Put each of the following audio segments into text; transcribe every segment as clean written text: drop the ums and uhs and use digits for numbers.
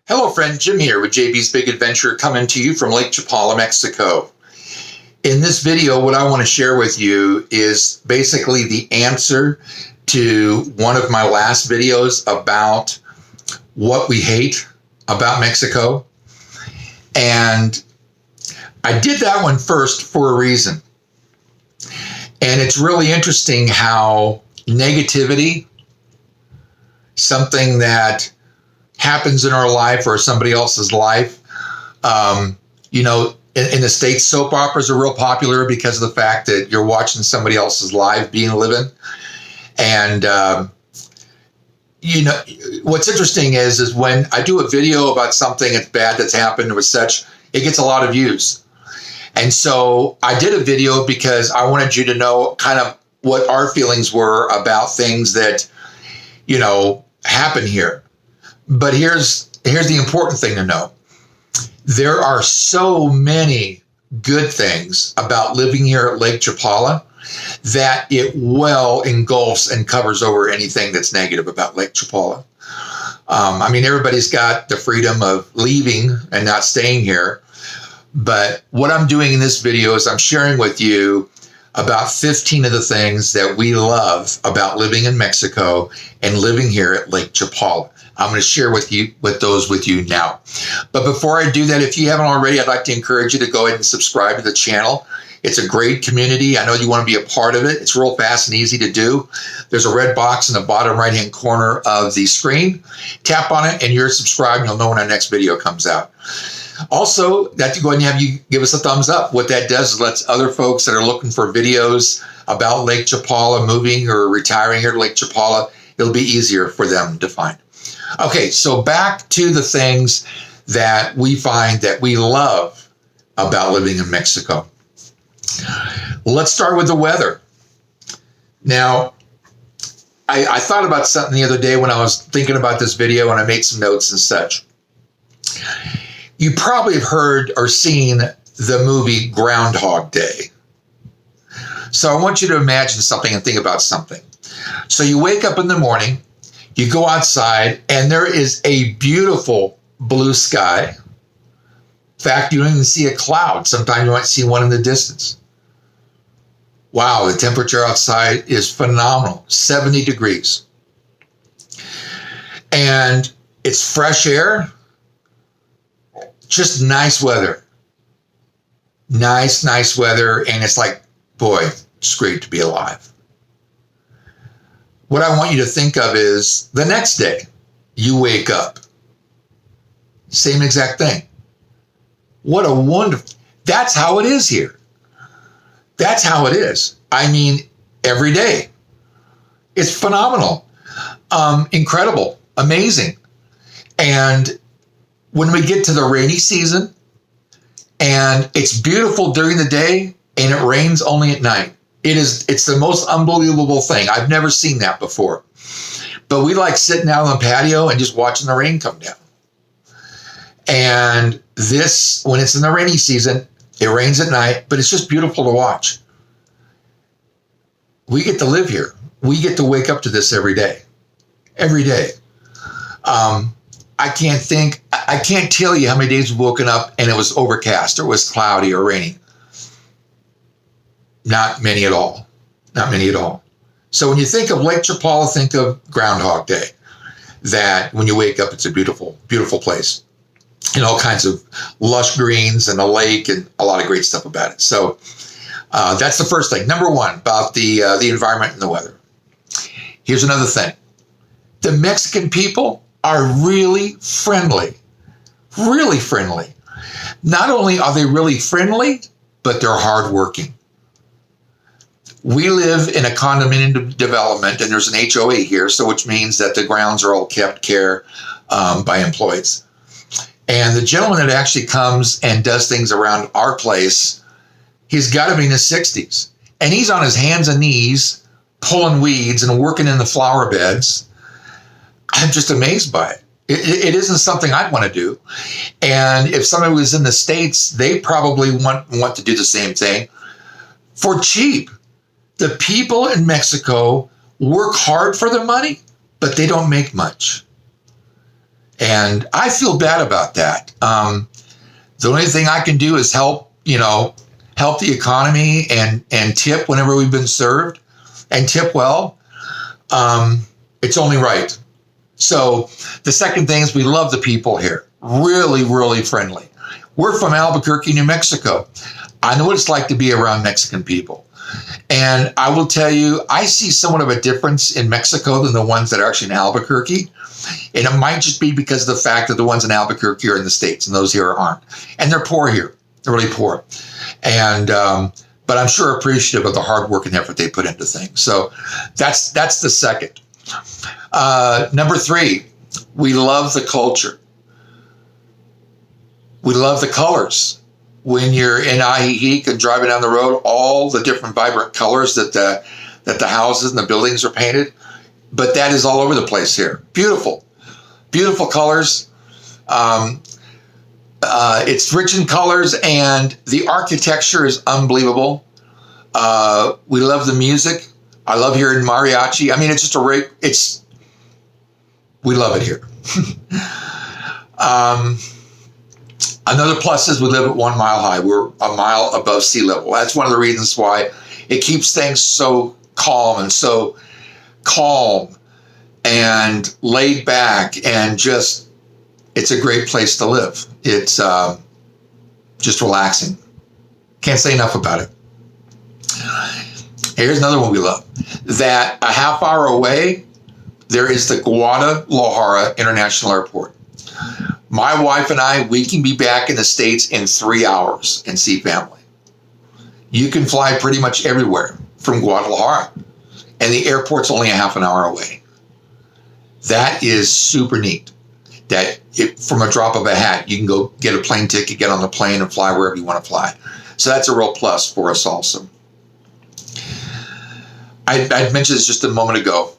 Hello friend, Jim here with JB's Big Adventure coming to you from Lake Chapala, Mexico. In this video, what I want to share with you is basically the answer to one of my last videos about what we hate about Mexico. And I did that one first for a reason. And it's really interesting how negativity, something that happens in our life or somebody else's life. In the States, soap operas are real popular because of the fact that you're watching somebody else's life being living. And, what's interesting is when I do a video about something that's bad that's happened or such, it gets a lot of views. And so I did a video because I wanted you to know kind of what our feelings were about things that, happen here. But here's the important thing to know. There are so many good things about living here at Lake Chapala that it well engulfs and covers over anything that's negative about Lake Chapala. Everybody's got the freedom of leaving and not staying here. But what I'm doing in this video is I'm sharing with you about 15 of the things that we love about living in Mexico and living here at Lake Chapala. I'm going to share those with you now. But before I do that, if you haven't already, I'd like to encourage you to go ahead and subscribe to the channel. It's a great community. I know you want to be a part of it. It's real fast and easy to do. There's a red box in the bottom right-hand corner of the screen. Tap on it and you're subscribed and you'll know when our next video comes out. Also, that to go ahead and have you give us a thumbs up. What that does is lets other folks that are looking for videos about Lake Chapala, moving or retiring here to Lake Chapala, it'll be easier for them to find. Okay, so back to the things that we find that we love about living in Mexico. Let's start with the weather. Now, I thought about something the other day when I was thinking about this video and I made some notes and such. You probably have heard or seen the movie Groundhog Day. So I want you to imagine something and think about something. So you wake up in the morning, you go outside, and there is a beautiful blue sky. In fact, you don't even see a cloud. Sometimes you might see one in the distance. Wow, the temperature outside is phenomenal, 70 degrees. And it's fresh air, just nice weather. Nice weather, and it's like, boy, it's great to be alive. What I want you to think of is the next day, you wake up. Same exact thing. What a wonderful, that's how it is here. That's how it is. Every day. It's phenomenal, incredible, amazing. And when we get to the rainy season and it's beautiful during the day and it rains only at night, it's the most unbelievable thing. I've never seen that before. But we like sitting out on the patio and just watching the rain come down. And this, when it's in the rainy season, it rains at night, but it's just beautiful to watch. We get to live here. We get to wake up to this every day. Every day. I can't tell you how many days we've woken up and it was overcast or it was cloudy or raining. Not many at all. Not many at all. So when you think of Lake Chapala, think of Groundhog Day. That when you wake up, it's a beautiful, beautiful place. And all kinds of lush greens and a lake and a lot of great stuff about it. So that's the first thing. Number one, about the environment and the weather. Here's another thing. The Mexican people are really friendly. Really friendly. Not only are they really friendly, but they're hardworking. We live in a condominium development, and there's an HOA here, so which means that the grounds are all kept care by employees. And the gentleman that actually comes and does things around our place, he's got to be in his 60s. And he's on his hands and knees pulling weeds and working in the flower beds. I'm just amazed by it. It isn't something I'd want to do. And if somebody was in the States, they probably want to do the same thing for cheap. The people in Mexico work hard for their money, but they don't make much. And I feel bad about that. The only thing I can do is help the economy and tip whenever we've been served and tip well. It's only right. So the second thing is we love the people here. Really, really friendly. We're from Albuquerque, New Mexico. I know what it's like to be around Mexican people. And I will tell you, I see somewhat of a difference in Mexico than the ones that are actually in Albuquerque. And it might just be because of the fact that the ones in Albuquerque are in the States and those here aren't. And they're poor here. They're really poor. And, but I'm sure appreciative of the hard work and effort they put into things. So that's the second. Number 3, we love the culture. We love the colors. When you're in Ajijic and driving down the road, all the different vibrant colors that the houses and the buildings are painted. But that is all over the place here. Beautiful, beautiful colors. It's rich in colors, and the architecture is unbelievable. We love the music. I love hearing mariachi. I mean, it's just we love it here. Another plus is we live at 1 mile high. We're a mile above sea level. That's one of the reasons why it keeps things so calm and laid back, and just, it's a great place to live. It's just relaxing. Can't say enough about it. Here's another one we love. That a half hour away, there is the Guadalajara International Airport. My wife and I, we can be back in the States in 3 hours and see family. You can fly pretty much everywhere from Guadalajara, and the airport's only a half an hour away. That is super neat. That from a drop of a hat, you can go get a plane ticket, get on the plane, and fly wherever you want to fly. So that's a real plus for us also. I mentioned this just a moment ago.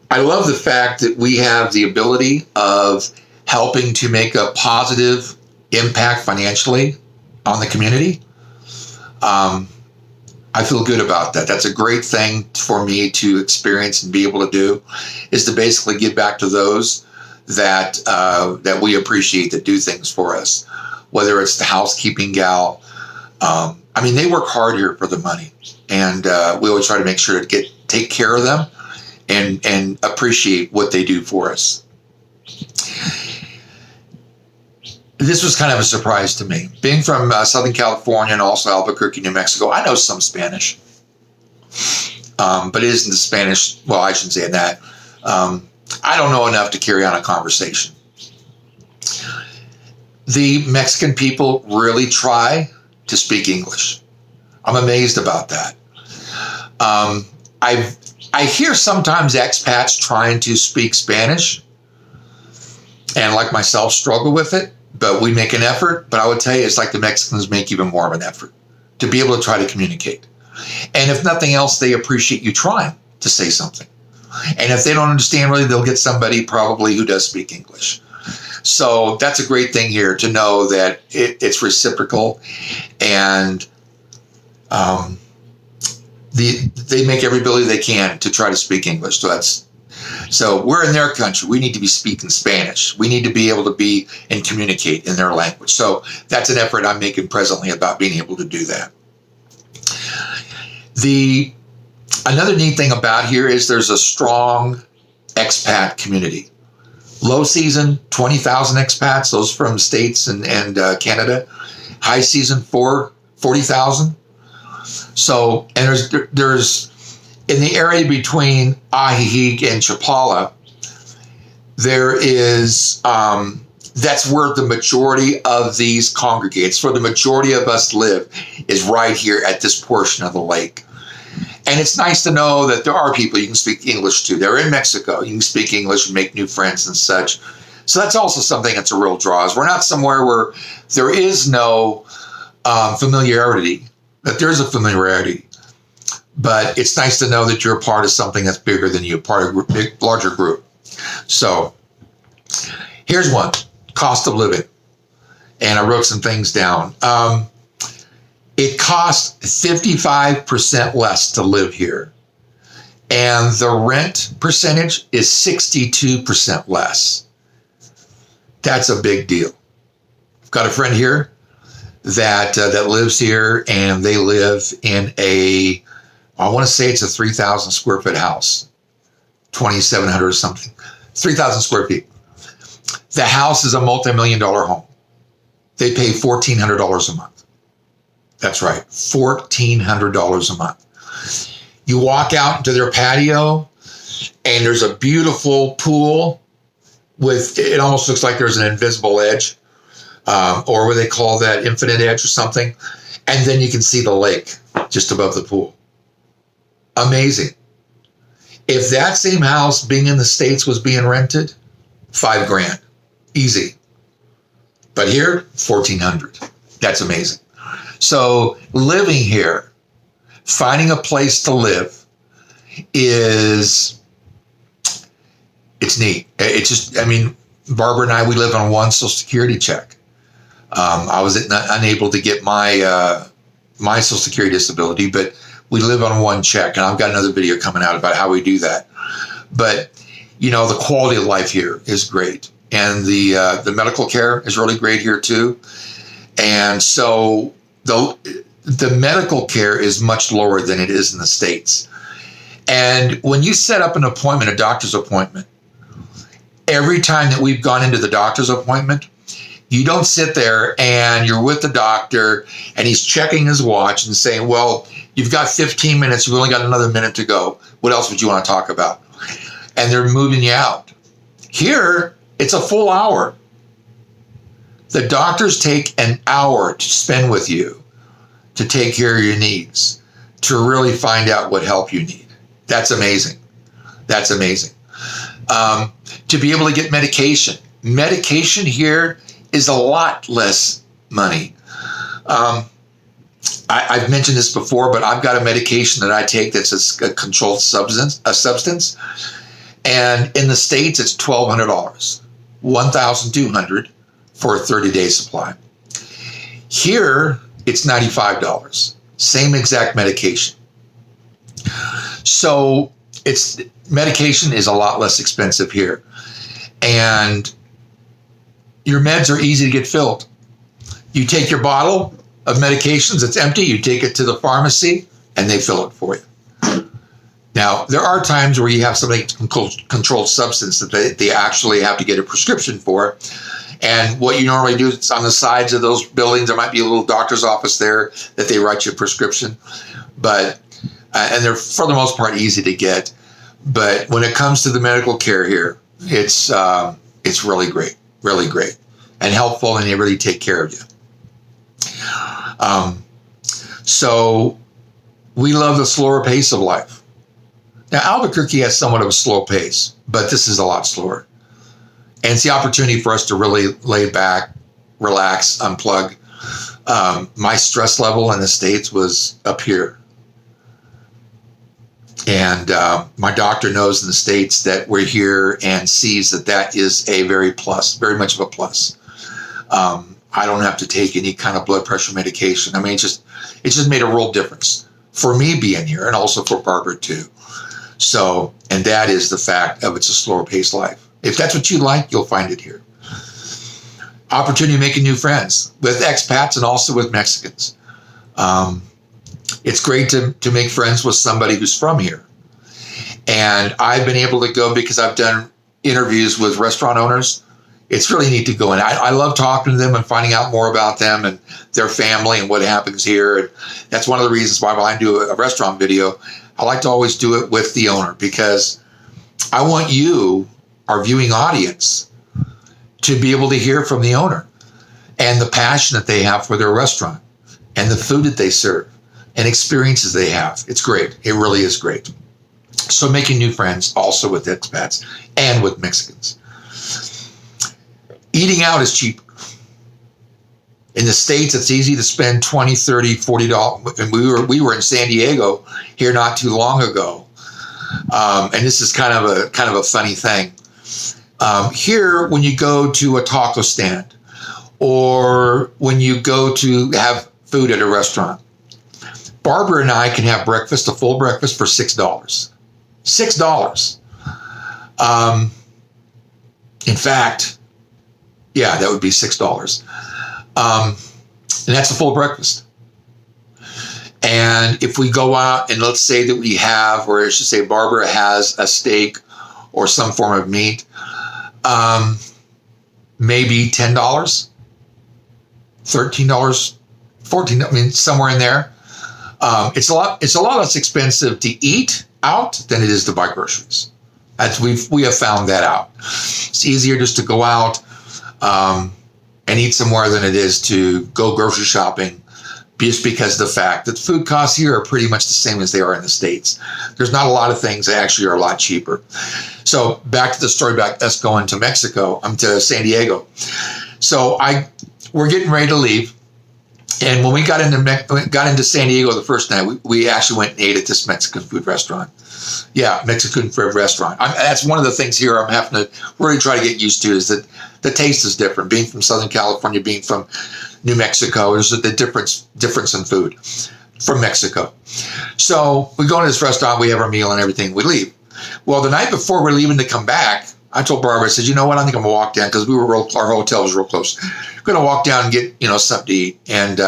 I love the fact that we have the ability of helping to make a positive impact financially on the community. I feel good about that. That's a great thing for me to experience and be able to do, is to basically give back to those that we appreciate, that do things for us, whether it's the housekeeping gal. I mean, they work hard here for the money, and we always try to make sure to take care of them and appreciate what they do for us. This was kind of a surprise to me. Being from Southern California and also Albuquerque, New Mexico, I know some Spanish, but it isn't the Spanish. Well, I shouldn't say that. I don't know enough to carry on a conversation. The Mexican people really try to speak English. I'm amazed about that. I hear sometimes expats trying to speak Spanish, and like myself, struggle with it. But we make an effort. But I would tell you, it's like the Mexicans make even more of an effort to be able to try to communicate. And if nothing else, they appreciate you trying to say something. And if they don't understand really, they'll get somebody probably who does speak English. So that's a great thing here to know that it's reciprocal, and they make every ability they can to try to speak English. So we're in their country. We need to be speaking Spanish. We need to be able to be and communicate in their language. So that's an effort I'm making presently about being able to do that. Another neat thing about here is there's a strong expat community. Low season, 20,000 expats, those from States and Canada. High season, 40,000. So, and there's in the area between Ajijic and Chapala, there is, that's where the majority of these congregate. Where the majority of us live, is right here at this portion of the lake. And it's nice to know that there are people you can speak English to. They're in Mexico. You can speak English and make new friends and such. So that's also something that's a real draw. Is we're not somewhere where there is no familiarity, that there's a familiarity. But it's nice to know that you're a part of something that's bigger than you, part of a larger group. So here's one, cost of living. And I wrote some things down. It costs 55% less to live here. And the rent percentage is 62% less. That's a big deal. I've got a friend here that lives here, and they live in I want to say it's a 3,000 square foot house, 2,700 or something, 3,000 square feet. The house is a multi-million-dollar home. They pay $1,400 a month. That's right, $1,400 a month. You walk out into their patio, and there's a beautiful pool with, it almost looks like there's an invisible edge, or what they call that, infinite edge or something. And then you can see the lake just above the pool. Amazing. If that same house being in the States was being rented, $5,000, easy. But here, $1,400. That's amazing. So living here, finding a place to live it's neat. It's just, I mean, Barbara and I, we live on one Social Security check. I was unable to get my Social Security disability, but we live on one check, and I've got another video coming out about how we do that. But, you know, the quality of life here is great. And the medical care is really great here too. And so the medical care is much lower than it is in the States. And when you set up an appointment, a doctor's appointment, every time that we've gone into the doctor's appointment, you don't sit there and you're with the doctor and he's checking his watch and saying, well, you've got 15 minutes. You've only got another minute to go. What else would you want to talk about? And they're moving you out. Here, it's a full hour. The doctors take an hour to spend with you to take care of your needs, to really find out what help you need. That's amazing. That's amazing. To be able to get medication. Medication here is a lot less money. I've mentioned this before, but I've got a medication that I take that's a controlled substance. And in the States, it's $1,200, $1,200 for a 30-day supply. Here, it's $95, same exact medication. So medication is a lot less expensive here. And your meds are easy to get filled. You take your bottle of medications, it's empty, you take it to the pharmacy, and they fill it for you. Now, there are times where you have something controlled substance that they actually have to get a prescription for. And what you normally do is on the sides of those buildings, there might be a little doctor's office there that they write you a prescription. But and they're, for the most part, easy to get. But when it comes to the medical care here, it's really great, and helpful, and they really take care of you. So we love the slower pace of life. Now, Albuquerque has somewhat of a slow pace, but this is a lot slower. And it's the opportunity for us to really lay back, relax, unplug. My stress level in the States was up here. And my doctor knows in the States that we're here and sees that is a very much of a plus. I don't have to take any kind of blood pressure medication. I mean, it just made a real difference for me being here, and also for Barbara too. So, and that is the fact of it's a slower paced life. If that's what you like, you'll find it here. Opportunity making new friends with expats and also with Mexicans. It's great to make friends with somebody who's from here. And I've been able to go because I've done interviews with restaurant owners. It's really neat to go in. I love talking to them and finding out more about them and their family and what happens here. And that's one of the reasons why when I do a restaurant video, I like to always do it with the owner, because I want you, our viewing audience, to be able to hear from the owner and the passion that they have for their restaurant and the food that they serve and experiences they have. It's great. It really is great. So making new friends also with expats and with Mexicans. Eating out is cheaper. In the States, it's easy to spend $20, $30, $40. And we were in San Diego here not too long ago. And this is kind of a funny thing. Here, when you go to a taco stand or when you go to have food at a restaurant, Barbara and I can have breakfast, a full breakfast, for $6. $6. In fact, Yeah, that would be $6. And that's a full breakfast. And if we go out and let's say that we have, or I should say Barbara has a steak or some form of meat, maybe $10, $13, $14, I mean, somewhere in there. It's a lot less expensive to eat out than it is to buy groceries. We have found that out. It's easier just to go out and eat somewhere than it is to go grocery shopping, just because of the fact that food costs here are pretty much the same as they are in the States. There's not a lot of things that actually are a lot cheaper. So back to the story about us going to Mexico, to San Diego. So we're getting ready to leave. And when we got into San Diego the first night, we actually went and ate at this Mexican food restaurant. Yeah, Mexican food restaurant. That's one of the things here I'm having to really try to get used to, is that the taste is different. Being from Southern California, being from New Mexico, there's the difference in food from Mexico. So we go to this restaurant, we have our meal and everything, we leave. Well, the night before we're leaving to come back, I told Barbara, I said, you know what, I think I'm going to walk down, because our hotel was real close. We're going to walk down and get, something to eat. And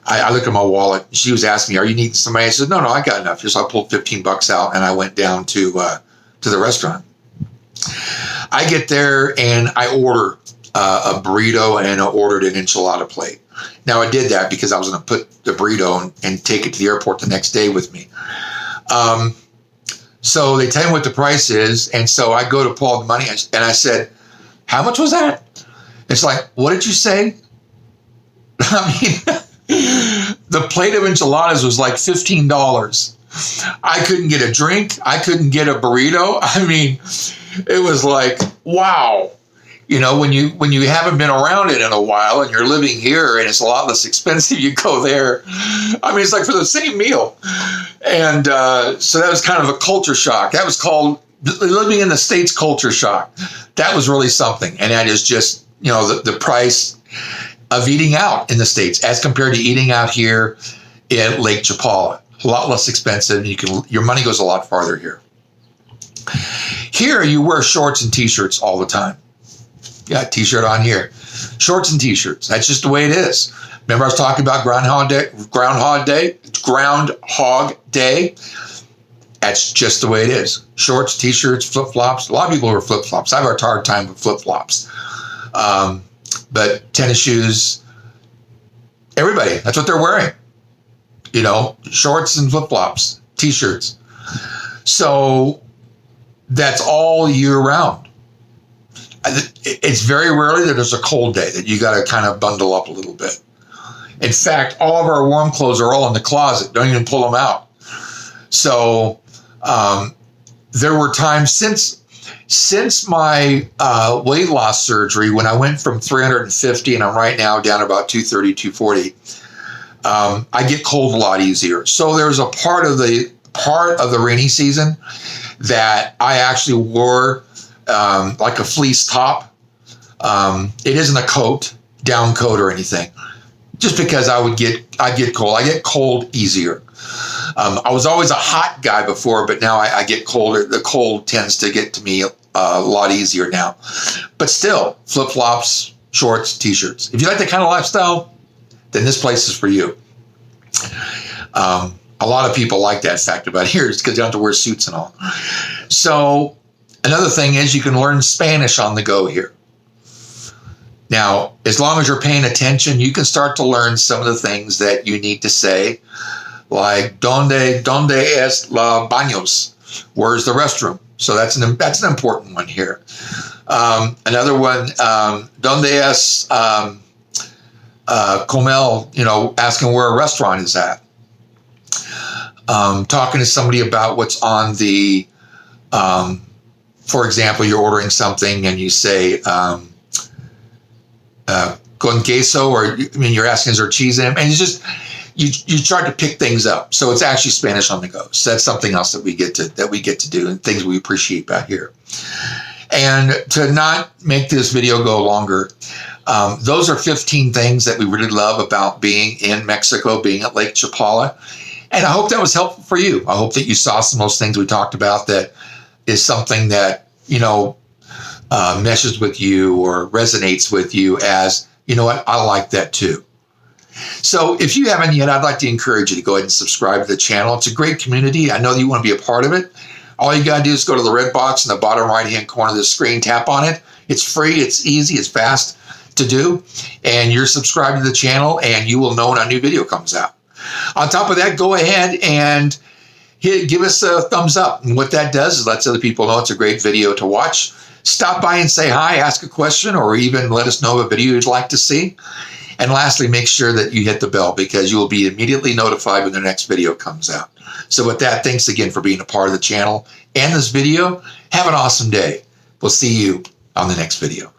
I looked at my wallet. She was asking me, are you needing somebody? I said, no, I got enough. So I pulled $15 out and I went down to the restaurant. I get there and I order a burrito, and I ordered an enchilada plate. Now, I did that because I was going to put the burrito and take it to the airport the next day with me. So they tell me what the price is. And so I go to pull out the money and I said, how much was that? It's like, what did you say? I mean, the plate of enchiladas was like $15. I couldn't get a drink. I couldn't get a burrito. I mean, it was like, wow. When you haven't been around it in a while and you're living here and it's a lot less expensive, you go there. I mean, it's like for the same meal. And so that was kind of a culture shock. That was called living in the States culture shock. That was really something. And that is just, the price of eating out in the States as compared to eating out here in Lake Chapala. A lot less expensive. Your money goes a lot farther here. Here, you wear shorts and T-shirts all the time. Yeah, T-shirt on here. Shorts and T-shirts. That's just the way it is. Remember I was talking about Groundhog Day? That's just the way it is. Shorts, T-shirts, flip-flops. A lot of people wear flip-flops. I have a hard time with flip-flops. But tennis shoes, everybody, that's what they're wearing. Shorts and flip-flops, T-shirts. So that's all year round. It's very rarely that there's a cold day that you got to kind of bundle up a little bit. In fact, all of our warm clothes are all in the closet. Don't even pull them out. So there were times since my weight loss surgery, when I went from 350 and I'm right now down about 230, 240, I get cold a lot easier. So there's a part of the rainy season that I actually wore like a fleece top. It isn't a coat, down coat or anything, just because I get cold. I get cold easier. I was always a hot guy before, but now I get colder. The cold tends to get to me a lot easier now. But still, flip-flops, shorts, T-shirts. If you like that kind of lifestyle, then this place is for you. A lot of people like that fact about here is because they don't have to wear suits and all. So another thing is you can learn Spanish on the go here. Now, as long as you're paying attention, you can start to learn some of the things that you need to say, like donde es la baños? Where's the restroom? So that's an important one here. Another one, donde es comer? Asking where a restaurant is at. Talking to somebody about what's on the, for example, you're ordering something and you say con queso, or you're asking is there cheese in it, and it's just you try to pick things up. So it's actually Spanish on the go. So that's something else that we get to do, and things we appreciate about here. And to not make this video go longer, those are 15 things that we really love about being in Mexico, being at Lake Chapala. And I hope that was helpful for you. I hope that you saw some of those things we talked about. That is something that, meshes with you or resonates with you as, you know what, I like that too. So if you haven't yet, I'd like to encourage you to go ahead and subscribe to the channel. It's a great community. I know that you want to be a part of it. All you got to do is go to the red box in the bottom right-hand corner of the screen, tap on it. It's free, it's easy, it's fast to do, and you're subscribed to the channel, and you will know when a new video comes out. On top of that, go ahead and give us a thumbs up. And what that does is lets other people know it's a great video to watch. Stop by and say hi, ask a question, or even let us know a video you'd like to see. And lastly, make sure that you hit the bell because you will be immediately notified when the next video comes out. So with that, thanks again for being a part of the channel and this video. Have an awesome day. We'll see you on the next video.